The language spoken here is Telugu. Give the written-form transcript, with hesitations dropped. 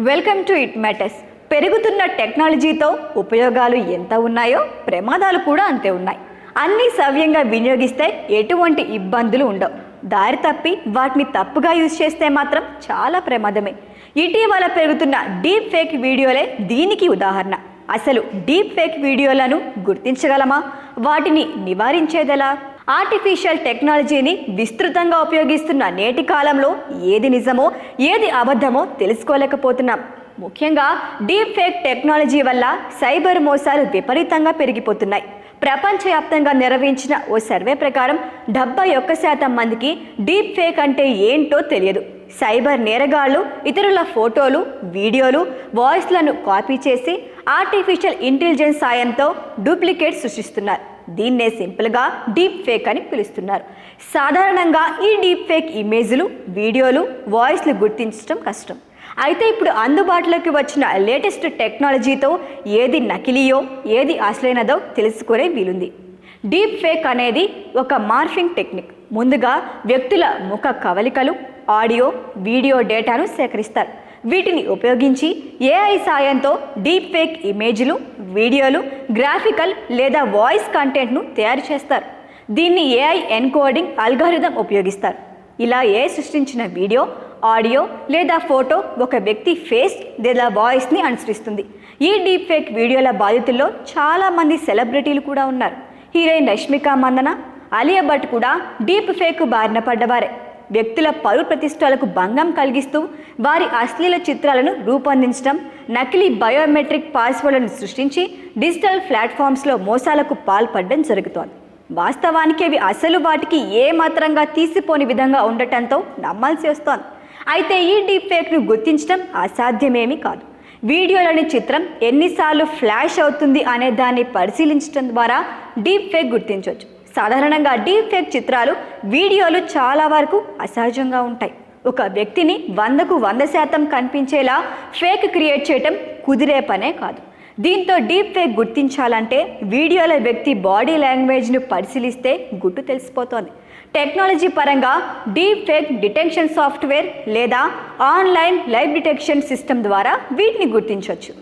Welcome to it matters. పెరుగుతున్న టెక్నాలజీతో ఉపయోగాలు ఎంత ఉన్నాయో ప్రమాదాలు కూడా అంతే ఉన్నాయి. అన్నీ సవ్యంగా వినియోగిస్తే ఎటువంటి ఇబ్బందులు ఉండవు. దారి తప్పి వాటిని తప్పుగా యూజ్ చేస్తే మాత్రం చాలా ప్రమాదమే. ఇటీవల పెరుగుతున్న డీప్ ఫేక్ వీడియోలే దీనికి ఉదాహరణ. అసలు డీప్ ఫేక్ వీడియోలను గుర్తించగలమా? వాటిని నివారించేదెలా? ఆర్టిఫిషియల్ టెక్నాలజీని విస్తృతంగా ఉపయోగిస్తున్న నేటి కాలంలో ఏది నిజమో ఏది అబద్ధమో తెలుసుకోలేకపోతున్నాం. ముఖ్యంగా డీప్ ఫేక్ టెక్నాలజీ వల్ల సైబర్ మోసాలు విపరీతంగా పెరిగిపోతున్నాయి. ప్రపంచవ్యాప్తంగా నిర్వహించిన ఓ సర్వే ప్రకారం 71% మందికి డీప్ ఫేక్ అంటే ఏంటో తెలియదు. సైబర్ నేరగాళ్లు ఇతరుల ఫోటోలు, వీడియోలు, వాయిస్లను కాపీ చేసి ఆర్టిఫిషియల్ ఇంటెలిజెన్స్ సాయంతో డూప్లికేట్ సృష్టిస్తున్నారు. దీన్నే సింపుల్గా డీప్ ఫేక్ అని పిలుస్తున్నారు. సాధారణంగా ఈ డీప్ ఫేక్ ఇమేజ్లు, వీడియోలు, వాయిస్లు గుర్తించడం కష్టం. అయితే ఇప్పుడు అందుబాటులోకి వచ్చిన లేటెస్ట్ టెక్నాలజీతో ఏది నకిలీయో ఏది అసలైనదో తెలుసుకునే వీలుంది. డీప్ ఫేక్ అనేది ఒక మార్ఫింగ్ టెక్నిక్. ముందుగా వ్యక్తుల ముఖ కవలికలు, ఆడియో, వీడియో డేటాను సేకరిస్తారు. వీటిని ఉపయోగించి ఏఐ సాయంతో డీప్ ఫేక్ ఇమేజ్లు, వీడియోలు, గ్రాఫికల్ లేదా వాయిస్ కంటెంట్ను తయారు చేస్తారు. దీన్ని ఏఐ ఎన్కోడింగ్ అల్గారిథం ఉపయోగిస్తారు. ఇలా ఏఐ సృష్టించిన వీడియో, ఆడియో లేదా ఫోటో ఒక వ్యక్తి ఫేస్ లేదా వాయిస్ని అనుసరిస్తుంది. ఈ డీప్ ఫేక్ వీడియోల బాధితుల్లో చాలామంది సెలబ్రిటీలు కూడా ఉన్నారు. హీరోయిన్ రష్మిక మందన, అలియా భట్ కూడా డీప్ ఫేక్ బారిన పడ్డవారే. వ్యక్తుల పరువు ప్రతిష్టలకు భంగం కలిగిస్తూ వారి అశ్లీల చిత్రాలను రూపొందించడం, నకిలీ బయోమెట్రిక్ పాస్వర్డ్లను సృష్టించి డిజిటల్ ప్లాట్ఫామ్స్లో మోసాలకు పాల్పడడం జరుగుతోంది. వాస్తవానికి అవి అసలు వాటికి ఏమాత్రంగా తీసిపోని విధంగా ఉండటంతో నమ్మాల్సి వస్తోంది. అయితే ఈ డీప్ ఫేక్ను గుర్తించడం అసాధ్యమేమీ కాదు. వీడియోలోని చిత్రం ఎన్నిసార్లు ఫ్లాష్ అవుతుంది అనే దాన్ని పరిశీలించడం ద్వారా డీప్ ఫేక్ గుర్తించవచ్చు. సాధారణంగా డీప్ ఫేక్ చిత్రాలు, వీడియోలు చాలా వరకు అసహజంగా ఉంటాయి. ఒక వ్యక్తిని 100కు 100% కనిపించేలా ఫేక్ క్రియేట్ చేయటం కుదిరే పనే కాదు. దీంతో డీప్ ఫేక్ గుర్తించాలంటే వీడియోల వ్యక్తి బాడీ లాంగ్వేజ్ను పరిశీలిస్తే గుట్టు తెలిసిపోతోంది. టెక్నాలజీ పరంగా డీప్ ఫేక్ డిటెక్షన్ సాఫ్ట్వేర్ లేదా ఆన్లైన్ లైవ్ డిటెక్షన్ సిస్టమ్ ద్వారా వీటిని గుర్తించవచ్చు.